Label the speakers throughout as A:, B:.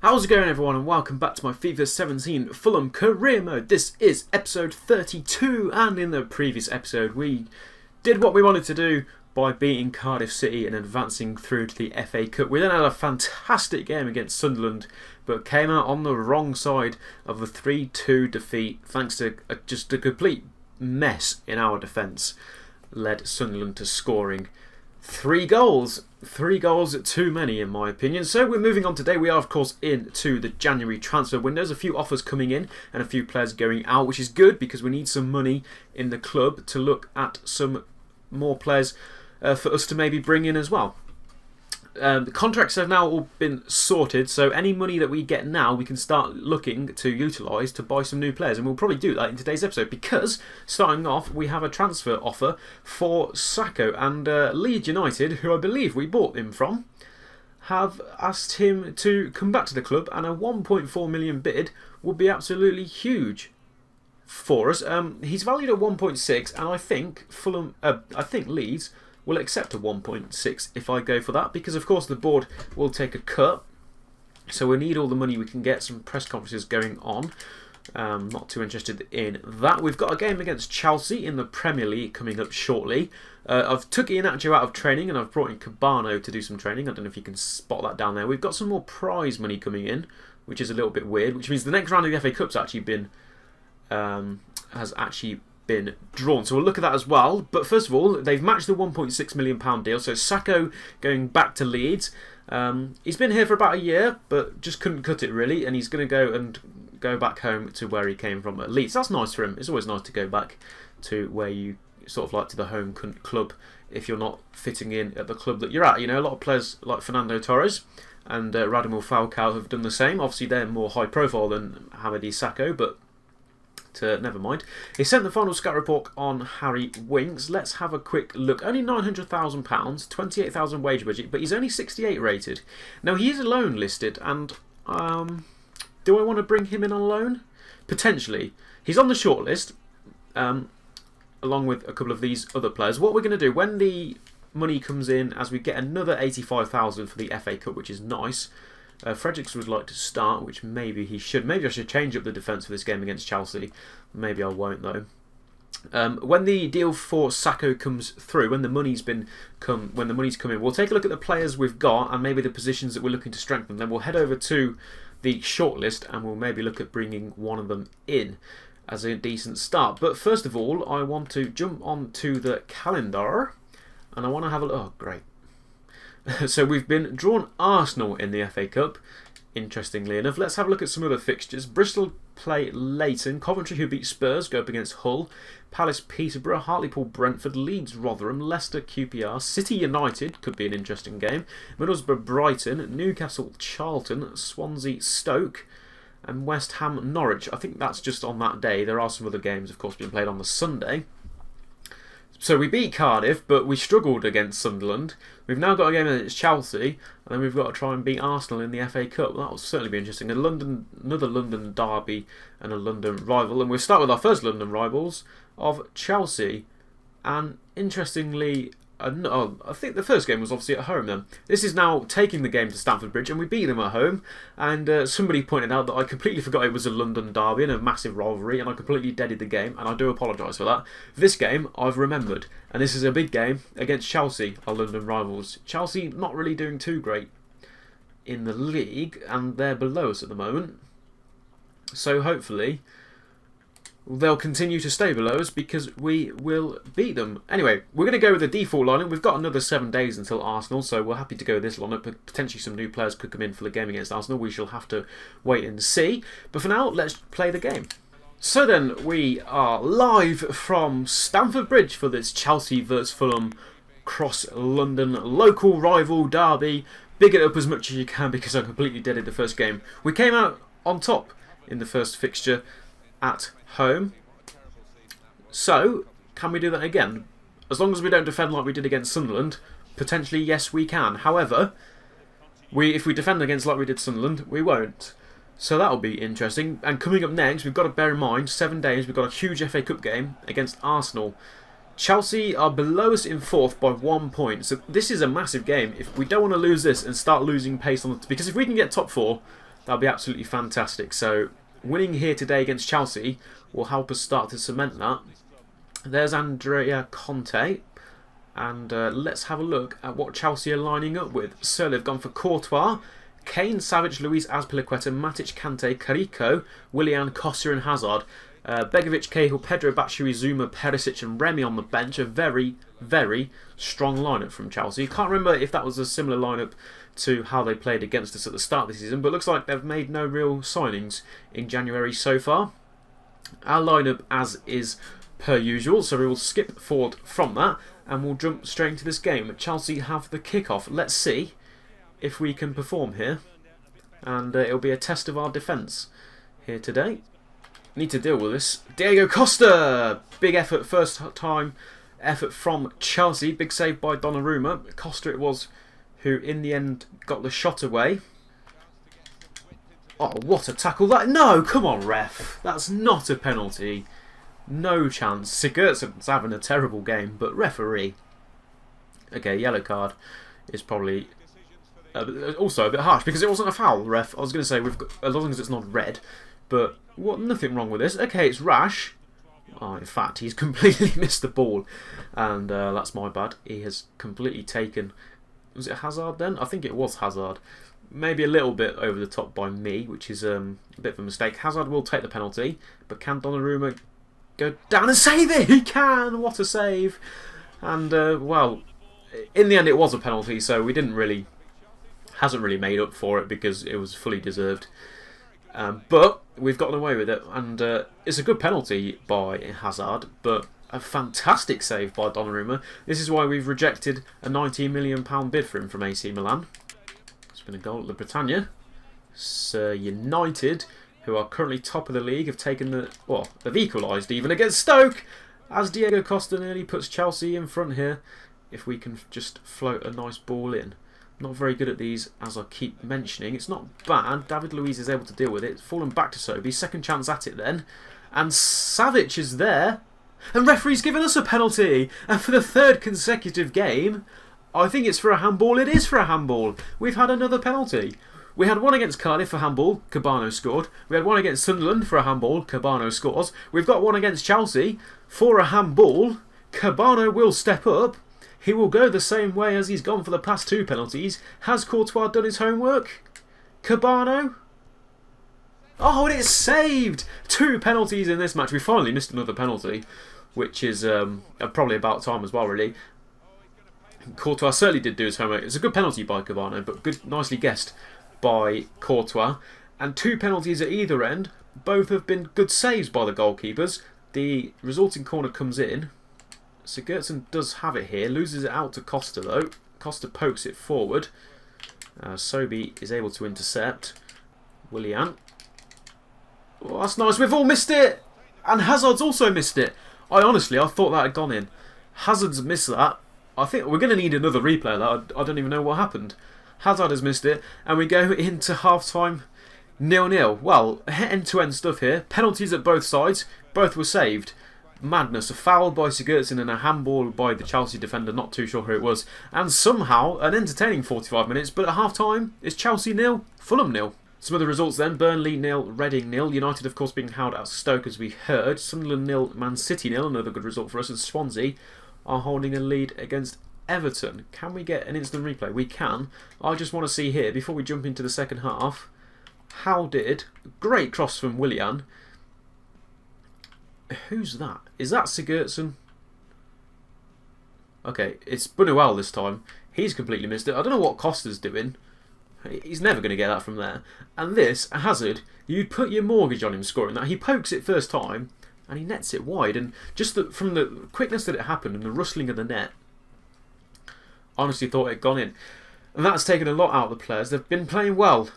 A: How's it going, everyone, and welcome back to my FIFA 17 Fulham career mode. This is episode 32, and in the previous episode we did what we wanted to do by beating Cardiff City and advancing through to the FA Cup. We then had a fantastic game against Sunderland, but came out on the wrong side of the 3-2 defeat thanks to just a complete mess in our defence. Led Sunderland to scoring 3 goals. 3 goals too many, in my opinion. So we're moving on today. We are, of course, into the January transfer window. There's a few offers coming in and a few players going out, which is good because we need some money in the club to look at some more players for us to maybe bring in as well. The contracts have now all been sorted, so any money that we get now we can start looking to utilise to buy some new players, and we'll probably do that in today's episode because starting off we have a transfer offer for Sacco, and Leeds United, who I believe we bought him from, have asked him to come back to the club, and a 1.4 million bid would be absolutely huge for us. He's valued at 1.6, and I think Leeds will accept a 1.6 if I go for that, because of course the board will take a cut, so we need all the money we can get. Some press conferences going on, not too interested in that. We've got a game against Chelsea in the Premier League coming up shortly. I've took Iheanacho out of training and I've brought in Cabano to do some training. I don't know if you can spot that down there. We've got some more prize money coming in, which is a little bit weird, which means the next round of the FA Cup's actually been been drawn, so we'll look at that as well. But first of all, they've matched the £1.6 million deal, so Sacco going back to Leeds. He's been here for about a year but just couldn't cut it really, and he's going to go back home to where he came from at Leeds. That's nice for him. It's always nice to go back to where you sort of like to the home club if you're not fitting in at the club that you're at. You know, a lot of players like Fernando Torres and Radamel Falcao have done the same. Obviously they're more high profile than Hamady Sacco, but never mind. He sent the final scout report on Harry Winks. Let's have a quick look. Only £900,000, 28,000 wage budget, but he's only 68 rated. Now he is a loan listed, and do I want to bring him in on loan? Potentially. He's on the short list, along with a couple of these other players. What we're going to do when the money comes in, as we get another 85,000 for the FA Cup, which is nice. Fredericks would like to start, which maybe he should. Maybe I should change up the defence for this game against Chelsea. Maybe I won't though. When the deal for Sacco comes through, when the money's come in, we'll take a look at the players we've got and maybe the positions that we're looking to strengthen. Then we'll head over to the shortlist and we'll maybe look at bringing one of them in as a decent start. But first of all, I want to jump onto the calendar and I want to have a look. Oh, great. So we've been drawn Arsenal in the FA Cup, interestingly enough. Let's have a look at some other fixtures. Bristol play Leighton, Coventry, who beat Spurs, go up against Hull, Palace Peterborough, Hartlepool Brentford, Leeds Rotherham, Leicester QPR, City United, could be an interesting game, Middlesbrough Brighton, Newcastle Charlton, Swansea Stoke, and West Ham Norwich. I think that's just on that day. There are some other games, of course, being played on the Sunday. So we beat Cardiff, but we struggled against Sunderland. We've now got a game against Chelsea, and then we've got to try and beat Arsenal in the FA Cup. That will certainly be interesting. Another London derby and a London rival. And we'll start with our first London rivals of Chelsea. And interestingly, I think the first game was obviously at home then. This is now taking the game to Stamford Bridge, and we beat them at home. And somebody pointed out that I completely forgot it was a London derby and a massive rivalry, and I completely deaded the game, and I do apologise for that. This game I've remembered, and this is a big game against Chelsea, our London rivals. Chelsea not really doing too great in the league, and they're below us at the moment. So hopefully they'll continue to stay below us because we will beat them. Anyway, we're going to go with the default lineup. We've got another 7 days until Arsenal, so we're happy to go with this lineup. But potentially some new players could come in for the game against Arsenal. We shall have to wait and see. But for now, let's play the game. So then, we are live from Stamford Bridge for this Chelsea vs Fulham cross-London local rival derby. Big it up as much as you can because I completely deaded the first game. We came out on top in the first fixture at home. So, can we do that again? As long as we don't defend like we did against Sunderland, potentially yes we can. However, if we defend against like we did Sunderland, we won't. So that'll be interesting. And coming up next, we've got to bear in mind, 7 days, we've got a huge FA Cup game against Arsenal. Chelsea are below us in 4th by 1 point. So this is a massive game. If we don't want to lose this and start losing pace on the... Because if we can get top 4, That'll be absolutely fantastic. So winning here today against Chelsea will help us start to cement that. There's Andrea Conte. And let's have a look at what Chelsea are lining up with. So they've gone for Courtois, Kane, Savic, Luiz, Azpilicueta, Matic, Kante, Carrico, Willian, Costa and Hazard. Begovic, Cahill, Pedro, Batshuayi, Zuma, Perisic and Remy on the bench. A very, very strong lineup from Chelsea. Can't remember if that was a similar lineup to how they played against us at the start of the season, but it looks like they've made no real signings in January so far. Our lineup as is per usual, so we will skip forward from that and we'll jump straight into this game. Chelsea have the kickoff. Let's see if we can perform here, and it'll be a test of our defence here today. Need to deal with this. Diego Costa! Big effort, first time effort from Chelsea. Big save by Donnarumma. Costa it was who in the end got the shot away. Oh, what a tackle that... No, come on, ref. That's not a penalty. No chance. Sigurdsson's having a terrible game, but referee. Okay, yellow card is probably also a bit harsh because it wasn't a foul, ref. I was going to say, we've got, as long as it's not red, but nothing wrong with this. Okay, it's rash. Oh, in fact, he's completely missed the ball, and that's my bad. He has completely taken... Was it Hazard then? I think it was Hazard. Maybe a little bit over the top by me, which is a bit of a mistake. Hazard will take the penalty, but can Donnarumma go down and save it? He can! What a save! And, well, in the end it was a penalty, so we didn't really... Hasn't really made up for it because it was fully deserved. But we've gotten away with it, and it's a good penalty by Hazard, but a fantastic save by Donnarumma. This is why we've rejected a £19 million bid for him from AC Milan. It's been a goal at the Britannia. So United, who are currently top of the league, have taken the... Well, they've equalised even against Stoke, as Diego Costa nearly puts Chelsea in front here. If we can just float a nice ball in. Not very good at these, as I keep mentioning. It's not bad. David Luiz is able to deal with it. It's fallen back to Sobi. Second chance at it then. And Savic is there. And referee's given us a penalty. And for the third consecutive game, I think it's for a handball. It is for a handball. We've had another penalty. We had one against Cardiff for handball. Cabano scored. We had one against Sunderland for a handball. Cabano scores. We've got one against Chelsea for a handball. Cabano will step up. He will go the same way as he's gone for the past two penalties. Has Courtois done his homework? Cabano? Oh, and it's saved! 2 penalties in this match. We finally missed another penalty, which is probably about time as well, really. Courtois certainly did do his homework. It's a good penalty by Cabano, but good, nicely guessed by Courtois. And 2 penalties at either end. Both have been good saves by the goalkeepers. The resulting corner comes in. Sigurdsson does have it here. Loses it out to Costa, though. Costa pokes it forward. Sobi is able to intercept. Willian. Oh, that's nice. We've all missed it. And Hazard's also missed it. I thought that had gone in. Hazard's missed that. I think we're going to need another replay of that. I don't even know what happened. Hazard has missed it. And we go into half-time 0-0. Well, end-to-end stuff here. Penalties at both sides. Both were saved. Madness. A foul by Sigurdsson and a handball by the Chelsea defender. Not too sure who it was. And somehow, an entertaining 45 minutes. But at half-time, it's Chelsea 0, Fulham 0. Some of the results then. Burnley 0, Reading 0. United, of course, being held at Stoke, as we heard. Sunderland 0, Man City 0. Another good result for us. And Swansea are holding a lead against Everton. Can we get an instant replay? We can. I just want to see here, before we jump into the second half, how did... Great cross from Willian. Who's that? Is that Sigurdsson? Okay, it's Bunuel this time. He's completely missed it. I don't know what Costa's doing. He's never going to get that from there. And this, Hazard, you'd put your mortgage on him scoring that. He pokes it first time and he nets it wide. And just from the quickness that it happened and the rustling of the net, honestly thought it had gone in. And that's taken a lot out of the players. They've been playing well.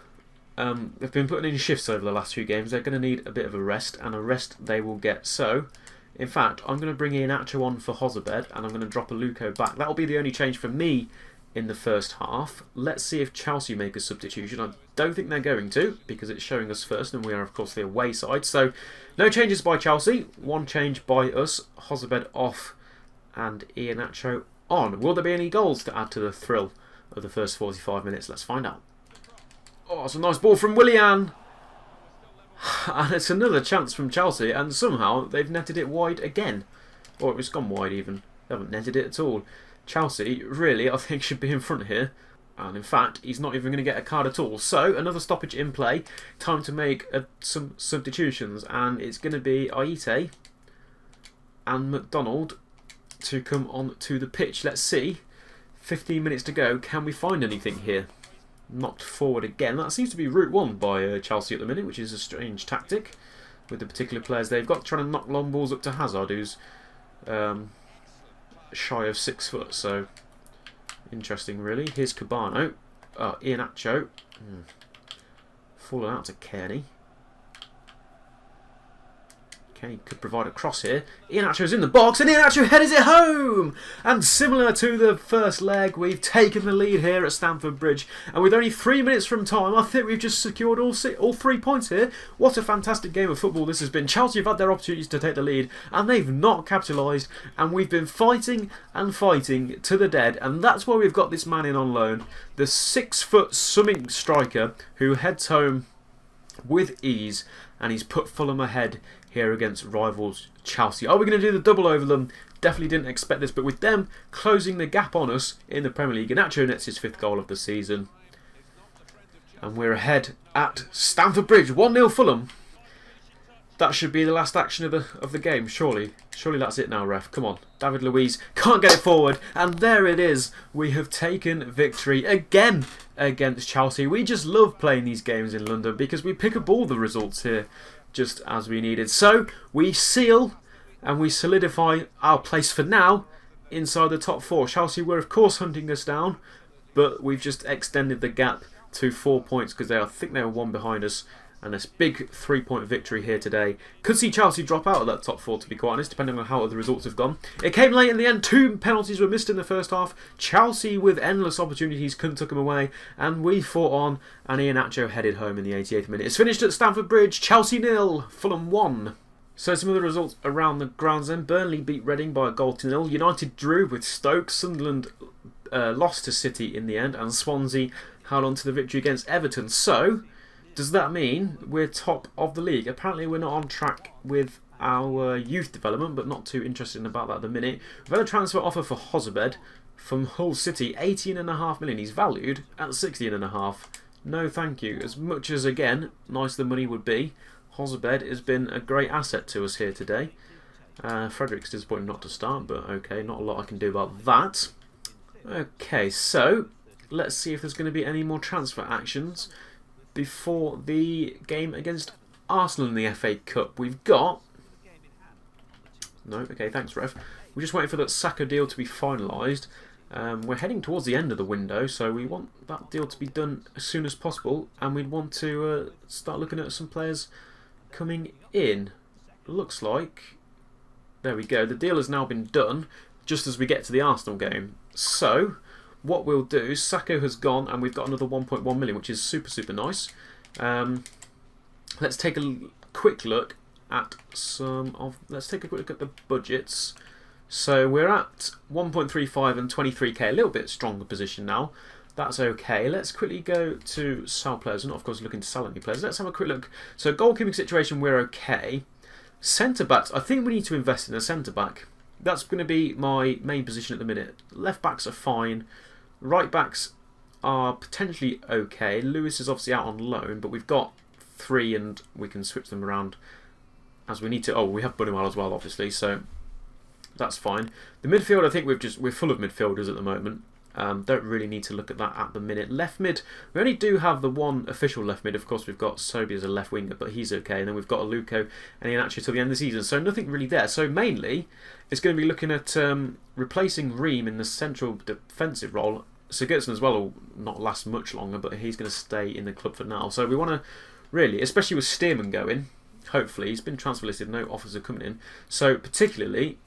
A: They've been putting in shifts over the last few games. They're going to need a bit of a rest, and a rest they will get. So, in fact, I'm going to bring Iheanacho on for Hozabed, and I'm going to drop a Luco back. That'll be the only change for me in the first half. Let's see if Chelsea make a substitution. I don't think they're going to, because it's showing us first, and we are, of course, the away side. So, no changes by Chelsea. One change by us. Hozabed off, and Iheanacho on. Will there be any goals to add to the thrill of the first 45 minutes? Let's find out. Oh, it's a nice ball from Willian. And it's another chance from Chelsea, and somehow they've netted it wide again. Or it's gone wide even. They haven't netted it at all. Chelsea, really, I think, should be in front here. And in fact, he's not even going to get a card at all. So, another stoppage in play. Time to make some substitutions. And it's going to be Aite and McDonald to come on to the pitch. Let's see. 15 minutes to go. Can we find anything here? Knocked forward again. That seems to be route one by Chelsea at the minute, which is a strange tactic with the particular players they've got. Trying to knock long balls up to Hazard, who's shy of 6 foot. So, interesting really. Here's Cabano. Iheanacho. Falling out to Kearney. Kenny could provide a cross here. Iheanacho's in the box and Iheanacho headers it home! And similar to the first leg, we've taken the lead here at Stamford Bridge. And with only 3 minutes from time, I think we've just secured all 3 points here. What a fantastic game of football this has been. Chelsea have had their opportunities to take the lead and they've not capitalised. And we've been fighting and fighting to the dead. And that's why we've got this man in on loan. The 6 foot something striker who heads home with ease. And he's put Fulham ahead here against rivals Chelsea. Are we going to do the double over them? Definitely didn't expect this, but with them closing the gap on us in the Premier League, Iheanacho nets his 5th goal of the season. And we're ahead at Stamford Bridge, 1-0 Fulham. That should be the last action of the game, surely. Surely that's it now, ref. Come on. David Luiz can't get it forward. And there it is. We have taken victory again against Chelsea. We just love playing these games in London because we pick up all the results here just as we needed. So we seal and we solidify our place for now inside the top 4. Chelsea were of course hunting us down, but we've just extended the gap to 4 points because I think they were 1 behind us. And this big 3-point victory here today. Could see Chelsea drop out of that top 4, to be quite honest, depending on how the results have gone. It came late in the end. 2 penalties were missed in the first half. Chelsea, with endless opportunities, couldn't tuck them away. And we fought on, and Iheanacho headed home in the 88th minute. It's finished at Stamford Bridge. Chelsea 0, Fulham 1. So some of the results around the grounds then. Burnley beat Reading by a goal to 0. United drew with Stoke. Sunderland lost to City in the end. And Swansea held on to the victory against Everton. So, does that mean we're top of the league? Apparently we're not on track with our youth development, but not too interested about that at the minute. We've had a transfer offer for Hozebed from Hull City, 18.5 million. He's valued at 16.5. No thank you. As much as, again, nice the money would be, Hozebed has been a great asset to us here today. Frederick's disappointed not to start, but okay, not a lot I can do about that. Okay, so let's see if there's going to be any more transfer actions before the game against Arsenal in the FA Cup. We've got... No, okay, thanks ref. We're just waiting for that Saka deal to be finalised. We're heading towards the end of the window, so we want that deal to be done as soon as possible. And we'd want to start looking at some players coming in. Looks like... There we go. The deal has now been done just as we get to the Arsenal game. So, what we'll do, Saka has gone and we've got another 1.1 million, which is super nice. Let's take a quick look at the budgets. So we're at 1.35 and 23k, a little bit stronger position now. That's okay. Let's quickly go to sell players. We're not, of course, looking to sell any players. Let's have a quick look. So goalkeeping situation, we're okay. Centre backs, I think we need to invest in a centre back. That's going to be my main position at the minute. Left backs are fine. Right backs are potentially okay. Lewis is obviously out on loan, but we've got 3 and we can switch them around as we need to. Oh, we have Bunnywell as well, obviously, so that's fine. The midfield, I think we're full of midfielders at the moment. Don't really need to look at that at the minute. Left mid, we only do have the one official left mid. Of course, we've got Sobi as a left winger, but he's okay. And then we've got Aluko and Iheanacho till the end of the season. So nothing really there. So mainly, it's going to be looking at replacing Ream in the central defensive role. Sigurdsson as well will not last much longer, but he's going to stay in the club for now. So we want to really, especially with Stearman going, hopefully, he's been transfer listed, no offers are coming in. So particularly,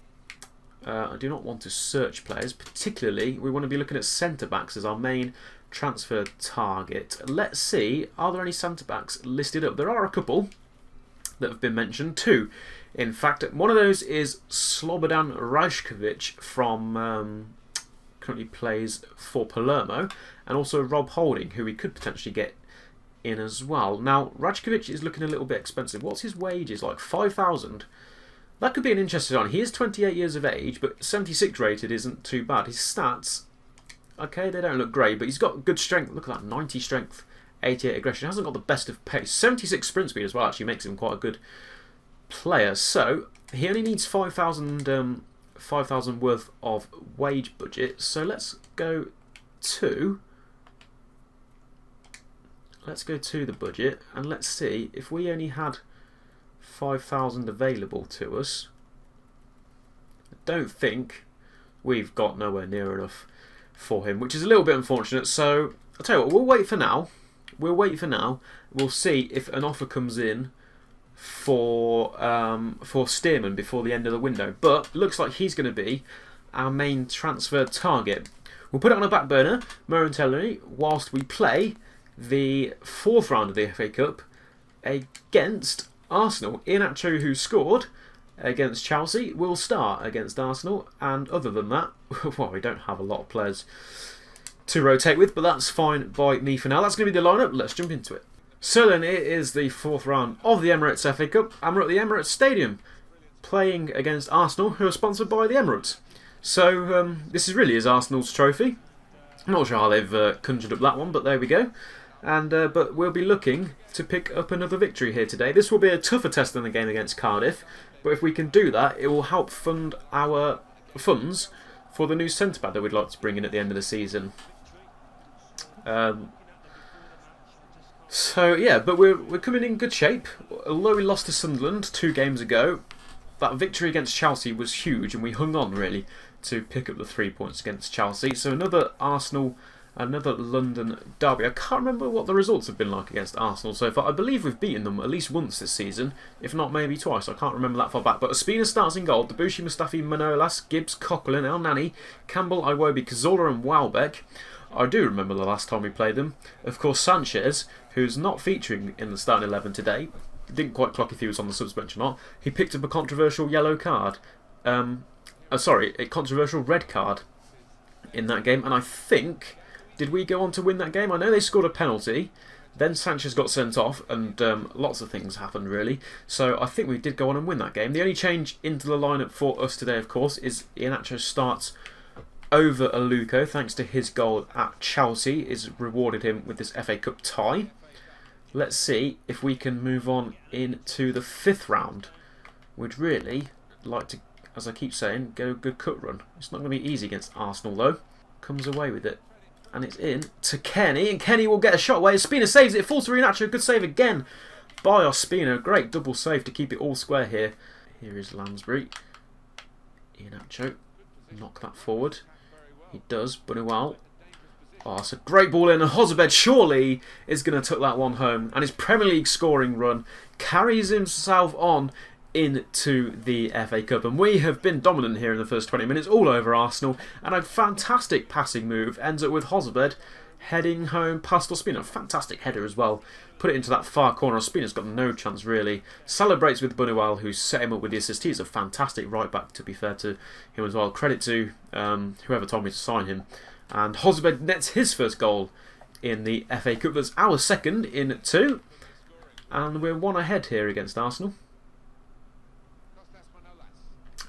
A: I do not want to search players. Particularly, we want to be looking at centre-backs as our main transfer target. Let's see, are there any centre-backs listed up? There are a couple that have been mentioned. 2, in fact. One of those is Slobodan Rajkovic from... currently plays for Palermo, and also Rob Holding, who we could potentially get in as well. Now, Rajkovic is looking a little bit expensive. What's his wages? Like 5,000. That could be an interesting one. He is 28 years of age, but 76 rated isn't too bad. His stats, okay, they don't look great, but he's got good strength. Look at that, 90 strength, 88 aggression. He hasn't got the best of pace. 76 sprint speed as well actually makes him quite a good player. So he only needs 5,000 worth of wage budget. So let's go to the budget and let's see if we only had 5,000 available to us. I don't think we've got nowhere near enough for him, which is a little bit unfortunate. So I'll tell you what, we'll wait for now. We'll see if an offer comes in for Stearman before the end of the window. But looks like he's going to be our main transfer target. We'll put it on a back burner momentarily whilst we play the 4th round of the FA Cup against Arsenal. Iheanacho, who scored against Chelsea, will start against Arsenal. And other than that, well, we don't have a lot of players to rotate with, but that's fine by me for now. That's going to be the lineup. Let's jump into it. So then, it is the 4th round of the Emirates FA Cup, and we're at the Emirates Stadium playing against Arsenal, who are sponsored by the Emirates. So this is Arsenal's trophy. I'm not sure how they've conjured up that one, but there we go. And but we'll be looking to pick up another victory here today. This will be a tougher test than the game against Cardiff, but if we can do that, it will help fund our funds for the new centre-back that we'd like to bring in at the end of the season. So yeah, but we're coming in good shape. Although we lost to Sunderland 2 games ago, that victory against Chelsea was huge, and we hung on really to pick up the 3 points against Chelsea. So another London derby. I can't remember what the results have been like against Arsenal so far. I believe we've beaten them at least once this season, if not maybe twice. I can't remember that far back. But Ospina starts in goal. Debuchy, Mustafi, Manolas, Gibbs, Coquelin, El Nani, Campbell, Iwobi, Cazorla and Welbeck. I do remember the last time we played them. Of course, Sanchez, who's not featuring in the starting 11 today, didn't quite clock if he was on the subs bench or not. He picked up a controversial yellow card. Sorry, a controversial red card in that game. And I think, did we go on to win that game? I know they scored a penalty. Then Sanchez got sent off, and lots of things happened really. So I think we did go on and win that game. The only change into the lineup for us today, of course, is Iheanacho starts over Aluko, thanks to his goal at Chelsea, is rewarded him with this FA Cup tie. Let's see if we can move on into the 5th round. We'd really like to, as I keep saying, go a good cut run. It's not going to be easy against Arsenal though. Comes away with it. And it's in to Kenny, and Kenny will get a shot away. Ospina saves it, falls to Iheanacho. Good save again by Ospina. Great double save to keep it all square here. Here is Lansbury. Iheanacho, knock that forward. He does, Bunuel. Oh, it's a great ball in, and Hozabed surely is going to tuck that one home. And his Premier League scoring run carries himself on into the FA Cup. And we have been dominant here in the first 20 minutes, all over Arsenal. And a fantastic passing move ends up with Hozabed heading home past Ospina. Fantastic header as well. Put it into that far corner. Ospina's got no chance really. Celebrates with Bunuel, who set him up with the assist. He's a fantastic right back, to be fair to him as well. Credit to whoever told me to sign him. And Hozabed nets his first goal in the FA Cup. That's our second in 2. And we're 1 ahead here against Arsenal.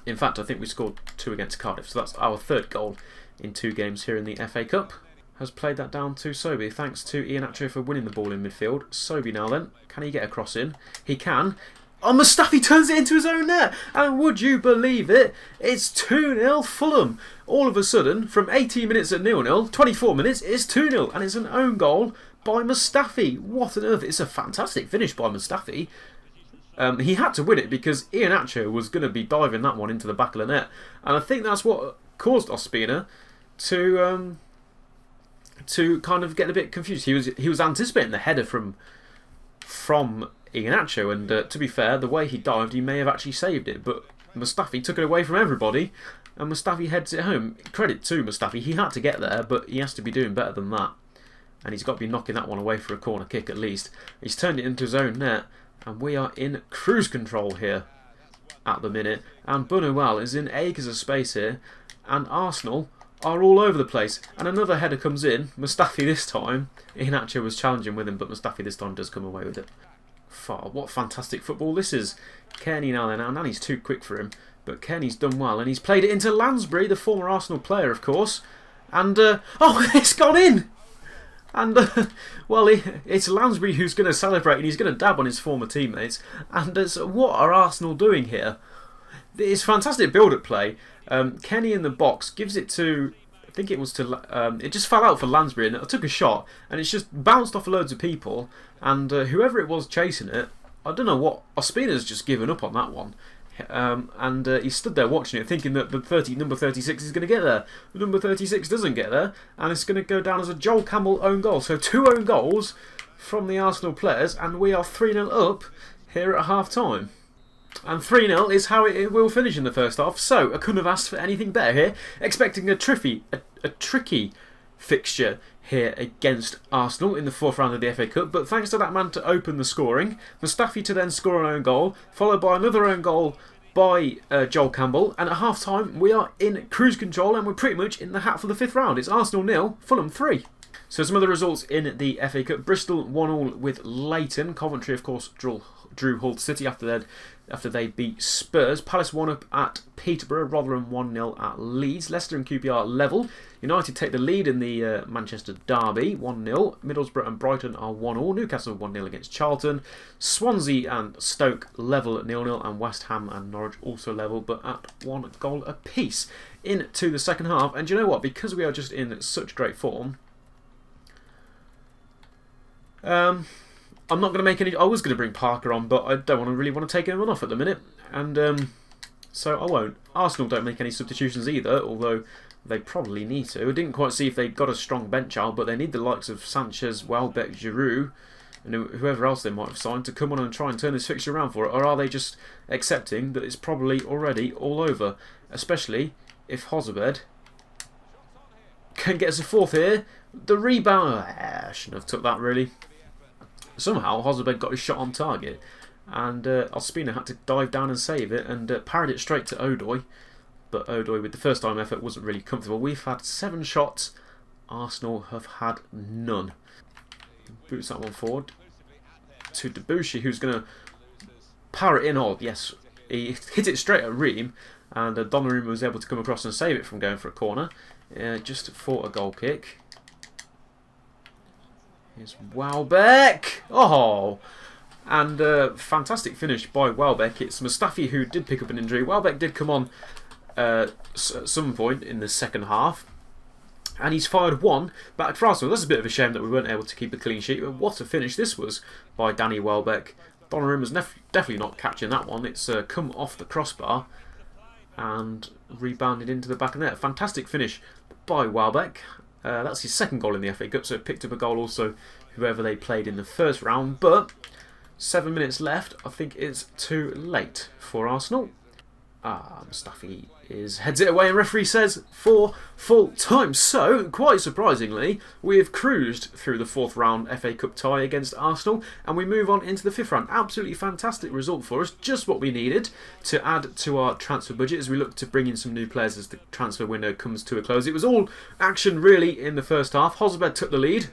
A: In fact, I think we scored 2 against Cardiff. So that's our 3rd goal in 2 games here in the FA Cup. Has played that down to Sobi. Thanks to Iheanacho for winning the ball in midfield. Sobi now then. Can he get a cross in? He can. Oh, Mustafi turns it into his own net. And would you believe it? It's 2-0 Fulham. All of a sudden, from 18 minutes at 0-0, 24 minutes, it's 2-0. And it's an own goal by Mustafi. What on earth? It's a fantastic finish by Mustafi. He had to win it because Iheanacho was going to be diving that one into the back of the net. And I think that's what caused Ospina to kind of get a bit confused. He was anticipating the header from Iheanacho, and to be fair, the way he dived, he may have actually saved it, but Mustafi took it away from everybody, and Mustafi heads it home. Credit to Mustafi, he had to get there, but he has to be doing better than that, and he's got to be knocking that one away for a corner kick at least. He's turned it into his own net, and we are in cruise control here at the minute, and Bunuel is in acres of space here, and Arsenal are all over the place. And another header comes in. Mustafi this time. Iheanacho was challenging with him, but Mustafi this time does come away with it. What fantastic football this is. Kearney now then. Now Nani's too quick for him. But Kearney's done well. And he's played it into Lansbury, the former Arsenal player, of course. And, oh, it's gone in! And, well, it's Lansbury who's going to celebrate and he's going to dab on his former teammates. And what are Arsenal doing here? It's fantastic build-up play. Kenny in the box gives it to, I think it was to, it just fell out for Lansbury and it took a shot and it's just bounced off loads of people. And whoever it was chasing it, I don't know what, Ospina's just given up on that one. And he stood there watching it thinking that the number 36 is going to get there. The number 36 doesn't get there and it's going to go down as a Joel Campbell own goal. So 2 own goals from the Arsenal players and we are 3-0 up here at half time. And 3-0 is how it will finish in the first half. So I couldn't have asked for anything better here. Expecting a tricky fixture here against Arsenal in the 4th round of the FA Cup. But thanks to that man to open the scoring, Mustafi to then score an own goal, followed by another own goal by Joel Campbell. And at half time we are in cruise control and we're pretty much in the hat for the 5th round. It's Arsenal 0, Fulham 3. So some other results in the FA Cup. Bristol 1-1 with Leighton. Coventry of course drew Hull City after they beat Spurs. Palace 1-up at Peterborough. Rotherham 1-0 at Leeds. Leicester and QPR level. United take the lead in the Manchester derby 1-0. Middlesbrough and Brighton are 1-1. Newcastle 1-0 against Charlton. Swansea and Stoke level at 0-0 and West Ham and Norwich also level but at 1 goal apiece into the second half. And do you know what? Because we are just in such great form, I'm not going to make any. I was going to bring Parker on, but I don't really want to take anyone off at the minute, and so I won't. Arsenal don't make any substitutions either, although they probably need to. I didn't quite see if they got a strong bench out, but they need the likes of Sanchez, Welbeck, Giroud, and whoever else they might have signed to come on and try and turn this fixture around for it. Or are they just accepting that it's probably already all over? Especially if Hozebed can get us a 4th here. The rebound, I shouldn't have took that really. Somehow Hozebed got his shot on target and Ospina had to dive down and save it and parried it straight to Odoi. But Odoi with the first time effort wasn't really comfortable. We've had 7 shots, Arsenal have had none. Boots that one forward to Debussy, who's going to power it in. Oh yes, he hit it straight at Ream and Donnarumma was able to come across and save it from going for a corner just for a goal kick. Here's Welbeck. Oh, and fantastic finish by Welbeck. It's Mustafi who did pick up an injury. Welbeck did come on at some point in the second half, and he's fired 1 back for Arsenal. That's a bit of a shame that we weren't able to keep a clean sheet. But what a finish this was by Danny Welbeck. Donnarumma's definitely not catching that one. It's come off the crossbar and rebounded into the back of the net. Fantastic finish by Welbeck. That's his 2nd goal in the FA Cup, so picked up a goal also whoever they played in the 1st round. But 7 minutes left. I think it's too late for Arsenal. Mustafi heads it away and referee says for full time. So, quite surprisingly, we have cruised through the 4th round FA Cup tie against Arsenal and we move on into the 5th round. Absolutely fantastic result for us. Just what we needed to add to our transfer budget as we look to bring in some new players as the transfer window comes to a close. It was all action really in the first half. Hozebed took the lead.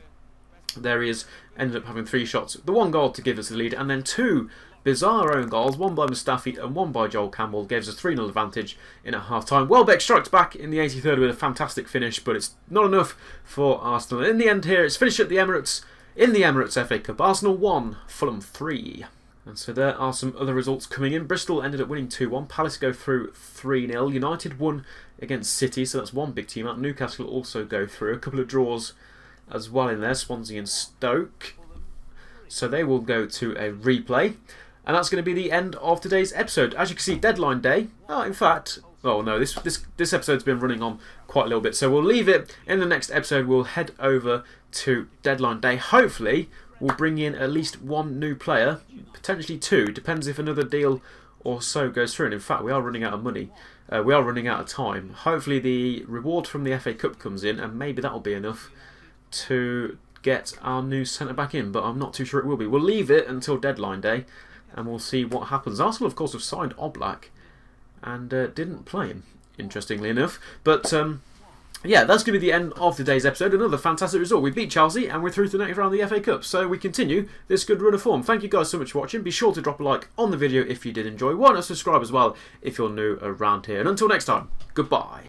A: There he is, ended up having 3 shots. The 1 goal to give us the lead and then 2 bizarre own goals, 1 by Mustafi and 1 by Joel Campbell, gives us 3-0 advantage in at half time. Welbeck strikes back in the 83rd with a fantastic finish, but it's not enough for Arsenal. In the end here, it's finished at the Emirates, in the Emirates FA Cup. Arsenal 1, Fulham 3. And so there are some other results coming in. Bristol ended up winning 2-1. Palace go through 3-0. United won against City, so that's 1 big team out. Newcastle also go through. A couple of draws as well in there, Swansea and Stoke. So they will go to a replay. And that's going to be the end of today's episode. As you can see, deadline day. Oh, in fact, oh no, this episode's been running on quite a little bit. So we'll leave it. In the next episode, we'll head over to deadline day. Hopefully, we'll bring in at least 1 new player, potentially 2. Depends if another deal or so goes through. And in fact, we are running out of money. We are running out of time. Hopefully, the reward from the FA Cup comes in, and maybe that'll be enough to get our new centre back in. But I'm not too sure it will be. We'll leave it until deadline day. And we'll see what happens. Arsenal, of course, have signed Oblak and didn't play him, interestingly enough. But yeah, that's going to be the end of today's episode. Another fantastic result. We beat Chelsea and we're through to the next round of the FA Cup. So we continue this good run of form. Thank you guys so much for watching. Be sure to drop a like on the video if you did enjoy. Why not subscribe as well if you're new around here. And until next time, goodbye.